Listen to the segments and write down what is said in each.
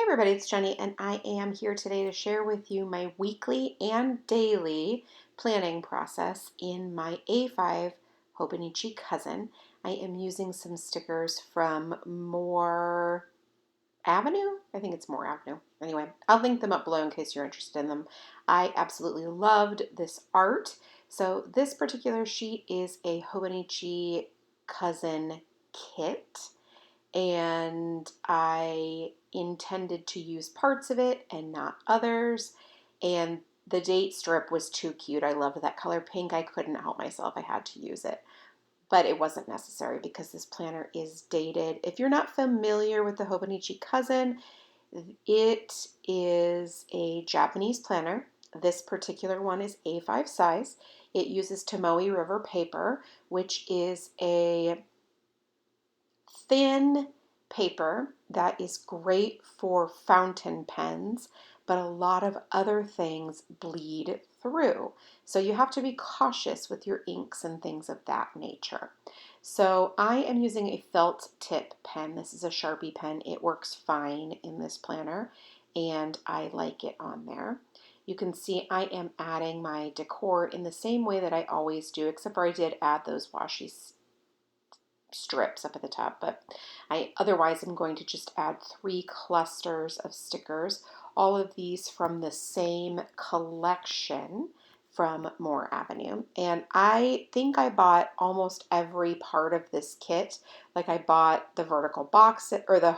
Hey everybody, it's Jenny, and I am here today to share with you my weekly and daily planning process in my A5 Hobonichi Cousin. I am using some stickers from More Avenue. I think it's More Avenue. Anyway, I'll link them up below in case you're interested in them. I absolutely loved this art. So this particular sheet is a Hobonichi Cousin kit, and I intended to use parts of it and not others. And the date strip was too cute. I loved that color pink. I couldn't help myself. I had to use it. But it wasn't necessary because this planner is dated. If you're not familiar with the Hobonichi Cousin, it is a Japanese planner. This particular one is A5 size. It uses Tomoe River paper, which is a thin paper that is great for fountain pens, but a lot of other things bleed through. So you have to be cautious with your inks and things of that nature. So I am using a felt tip pen. This is a Sharpie pen. It works fine in this planner and I like it on there. You can see I am adding my decor in the same way that I always do, except for I did add those washi strips up at the top, but I otherwise am going to just add 3 clusters of stickers, all of these from the same collection from More Avenue. And I think I bought almost every part of this kit. Like I bought the vertical box, or the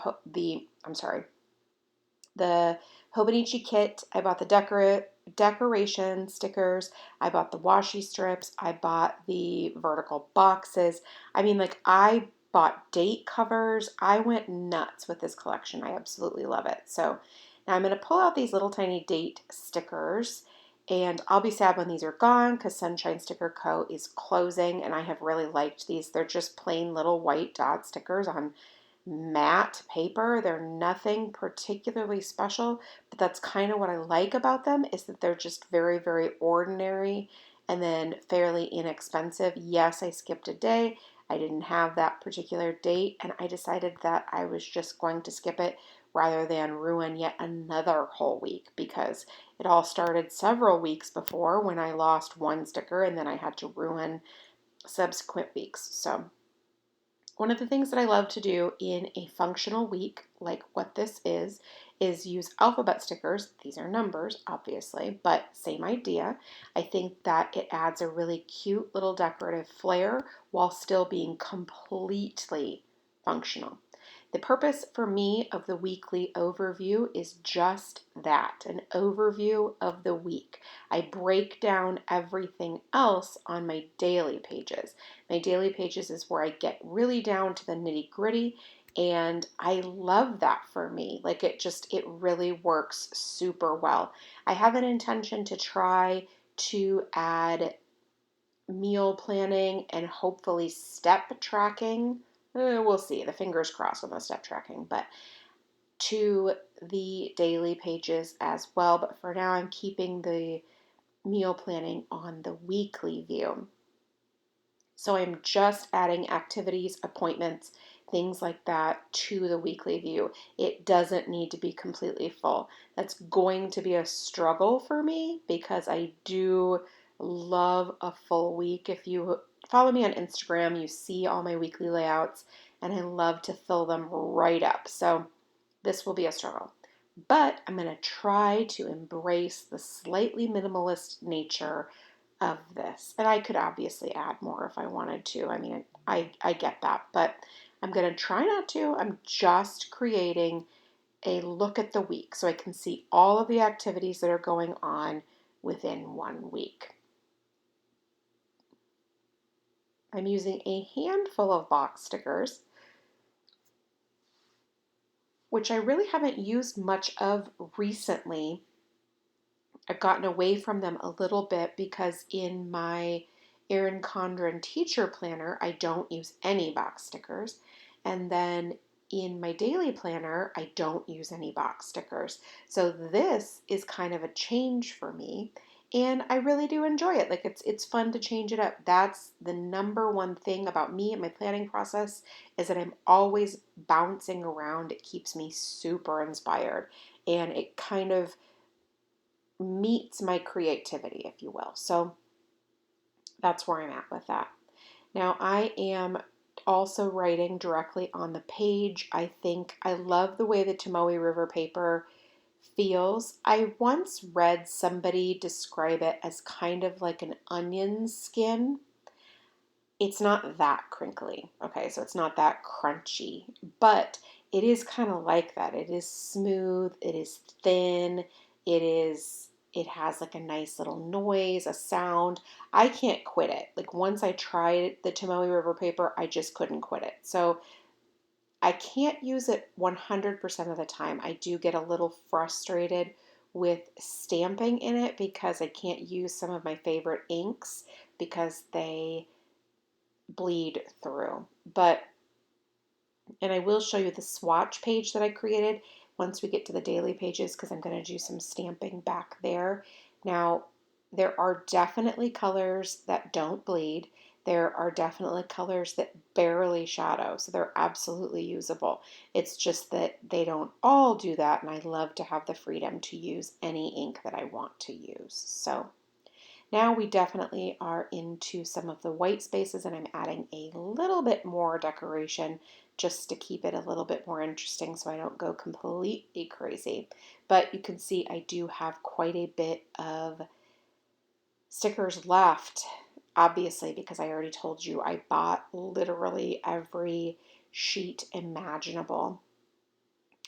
Hobonichi kit. I bought the decoration stickers. I bought the washi strips. I bought the vertical boxes. I mean, like, I bought date covers. I went nuts with this collection. I absolutely love it. So now I'm going to pull out these little tiny date stickers, and I'll be sad when these are gone because Sunshine Sticker Co. is closing, and I have really liked these. They're just plain little white dot stickers on matte paper. They're nothing particularly special, but that's kind of what I like about them, is that they're just very, very ordinary and then fairly inexpensive. Yes, I skipped a day. I didn't have that particular date, and I decided that I was just going to skip it rather than ruin yet another whole week, because it all started several weeks before when I lost one sticker and then I had to ruin subsequent weeks. So one of the things that I love to do in a functional week, like what this is use alphabet stickers. These are numbers, obviously, but same idea. I think that it adds a really cute little decorative flair while still being completely functional. The purpose for me of the weekly overview is just that, an overview of the week. I break down everything else on my daily pages. My daily pages is where I get really down to the nitty gritty, and I love that for me. Like, it really works super well. I have an intention to try to add meal planning and hopefully step tracking. We'll see. The fingers crossed on the step tracking, but to the daily pages as well. But for now, I'm keeping the meal planning on the weekly view. So I'm just adding activities, appointments, things like that to the weekly view. It doesn't need to be completely full. That's going to be a struggle for me because I do love a full week. If you follow me on Instagram, you see all my weekly layouts, and I love to fill them right up. So this will be a struggle. But I'm going to try to embrace the slightly minimalist nature of this. And I could obviously add more if I wanted to. I mean, I get that, but I'm going to try not to. I'm just creating a look at the week so I can see all of the activities that are going on within 1 week. I'm using a handful of box stickers, which I really haven't used much of recently. I've gotten away from them a little bit because in my Erin Condren teacher planner, I don't use any box stickers. And then in my daily planner, I don't use any box stickers. So this is kind of a change for me. and I really do enjoy it. Like it's fun to change it up. That's the number one thing about me and my planning process is that I'm always bouncing around. It keeps me super inspired and it kind of meets my creativity, if you will. So that's where I'm at with that. Now I am also writing directly on the page. I think I love the way the Tomoe River paper feels. I once read somebody describe it as kind of like an onion skin. It's not that crinkly, okay, so it's not that crunchy, but it is kind of like that. It is smooth, it is thin, it has like a nice little noise, a sound. I can't quit it. Like once I tried the Tomoe River paper, I just couldn't quit it. So I can't use it 100% of the time. I do get a little frustrated with stamping in it because I can't use some of my favorite inks because they bleed through. And I will show you the swatch page that I created once we get to the daily pages because I'm going to do some stamping back there. Now, there are definitely colors that don't bleed. There are definitely colors that barely shadow, so they're absolutely usable. It's just that they don't all do that, and I love to have the freedom to use any ink that I want to use. So now we definitely are into some of the white spaces and I'm adding a little bit more decoration just to keep it a little bit more interesting so I don't go completely crazy. But you can see I do have quite a bit of stickers left, obviously, because I already told you I bought literally every sheet imaginable.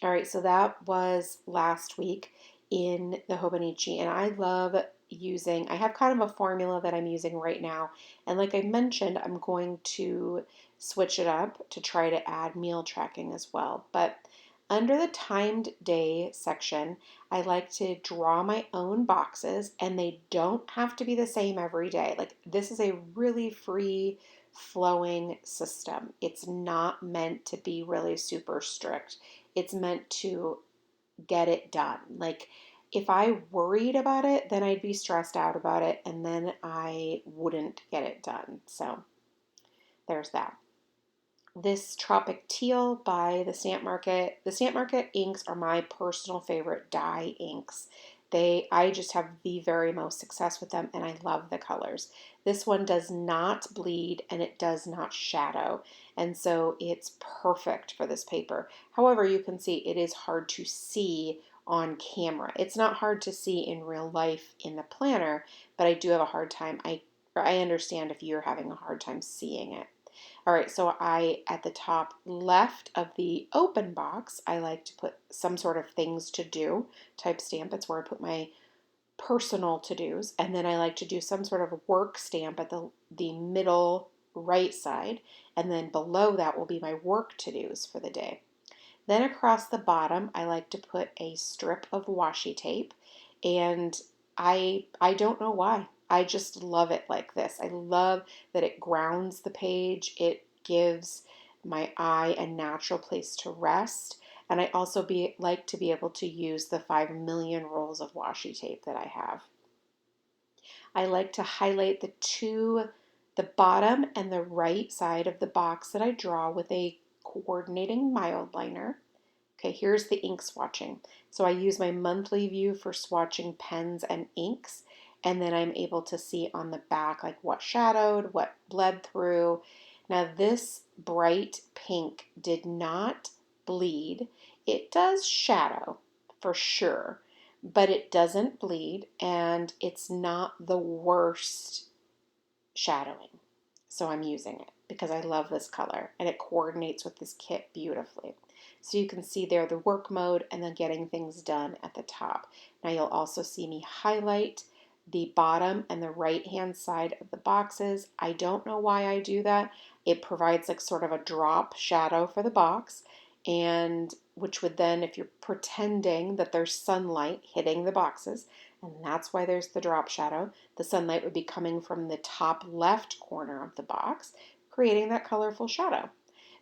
All right, so that was last week in the Hobonichi, and I love using, I have kind of a formula that I'm using right now, and like I mentioned, I'm going to switch it up to try to add meal tracking as well. But under the timed day section, I like to draw my own boxes, and they don't have to be the same every day. Like this is a really free flowing system. It's not meant to be really super strict. It's meant to get it done. Like if I worried about it, then I'd be stressed out about it and then I wouldn't get it done. So there's that. This Tropic Teal by the Stamp Market. The Stamp Market inks are my personal favorite dye inks. I just have the very most success with them and I love the colors. This one does not bleed and it does not shadow, and so it's perfect for this paper. However, you can see it is hard to see on camera. It's not hard to see in real life in the planner, but I do have a hard time. I understand if you're having a hard time seeing it. All right, so at the top left of the open box, I like to put some sort of things to do type stamp. It's where I put my personal to-dos. And then I like to do some sort of work stamp at the middle right side. And then below that will be my work to-dos for the day. Then across the bottom, I like to put a strip of washi tape, and I don't know why. I just love it like this. I love that it grounds the page. It gives my eye a natural place to rest, and I also like to be able to use the 5 million rolls of washi tape that I have. I like to highlight the bottom and the right side of the box that I draw with a coordinating mild liner. Okay, here's the ink swatching. So I use my monthly view for swatching pens and inks, and then I'm able to see on the back like what shadowed, what bled through. Now this bright pink did not bleed. It does shadow for sure, but it doesn't bleed and it's not the worst shadowing. So I'm using it because I love this color and it coordinates with this kit beautifully. So you can see there the work mode and then getting things done at the top. Now you'll also see me highlight the bottom and the right hand side of the boxes. I don't know why I do that. It provides like sort of a drop shadow for the box, and which would then, if you're pretending that there's sunlight hitting the boxes, and that's why there's the drop shadow, the sunlight would be coming from the top left corner of the box, creating that colorful shadow.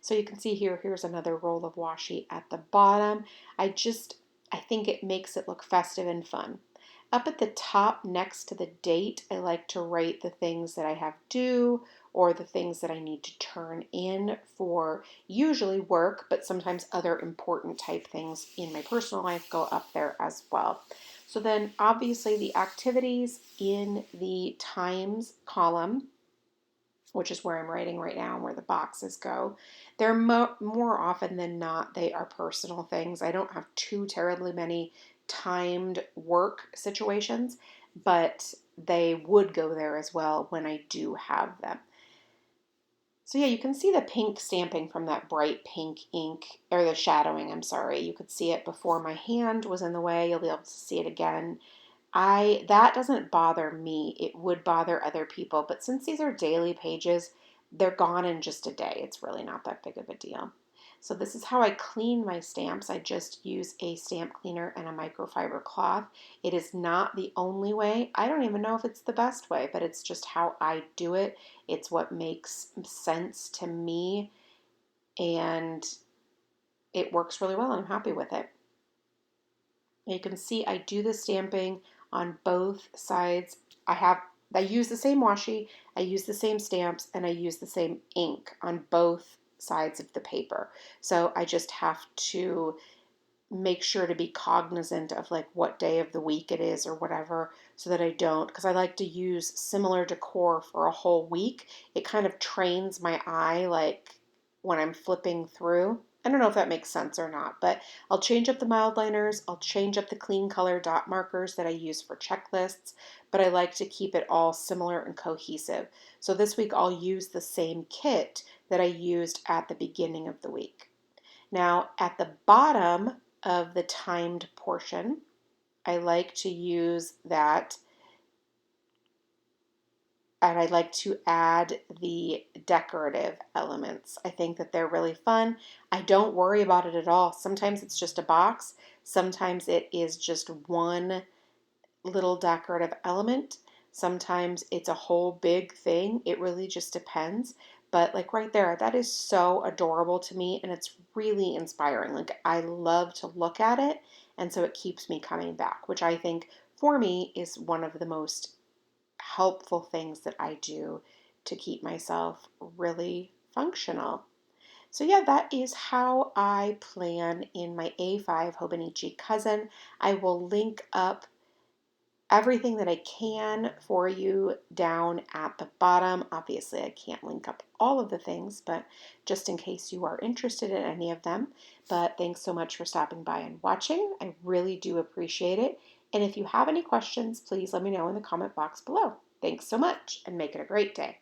So you can see here's another roll of washi at the bottom. I think it makes it look festive and fun. Up at the top next to the date, I like to write the things that I have due or the things that I need to turn in for usually work, but sometimes other important type things in my personal life go up there as well. So then obviously the activities in the times column, which is where I'm writing right now and where the boxes go, they're more often than not, they are personal things. I don't have too terribly many timed work situations, but they would go there as well when I do have them. So yeah, you can see the pink stamping from that bright pink ink, or the shadowing, I'm sorry. You could see it before my hand was in the way. You'll be able to see it again. That doesn't bother me. It would bother other people, but since these are daily pages, they're gone in just a day. It's really not that big of a deal. So this is how I clean my stamps. I just use a stamp cleaner and a microfiber cloth. It is not the only way. I don't even know if it's the best way, but it's just how I do it. It's what makes sense to me, and it works really well, and I'm happy with it. You can see I do the stamping on both sides. I use the same washi, I use the same stamps, and I use the same ink on both sides of the paper. So I just have to make sure to be cognizant of like what day of the week it is or whatever, so that I don't, because I like to use similar decor for a whole week. It kind of trains my eye, like when I'm flipping through. I don't know if that makes sense or not, but I'll change up the mild liners, I'll change up the clean color dot markers that I use for checklists, but I like to keep it all similar and cohesive. So this week I'll use the same kit that I used at the beginning of the week. Now, at the bottom of the timed portion, I like to use that, and I like to add the decorative elements. I think that they're really fun. I don't worry about it at all. Sometimes it's just a box, sometimes it is just one little decorative element. Sometimes it's a whole big thing. It really just depends. But like right there, that is so adorable to me, and it's really inspiring. Like I love to look at it, and so it keeps me coming back, which I think for me is one of the most helpful things that I do to keep myself really functional. So yeah, that is how I plan in my A5 Hobonichi Cousin. I will link up everything that I can for you down at the bottom. Obviously, I can't link up all of the things, but just in case you are interested in any of them. But thanks so much for stopping by and watching. I really do appreciate it. And if you have any questions, please let me know in the comment box below. Thanks so much, and make it a great day.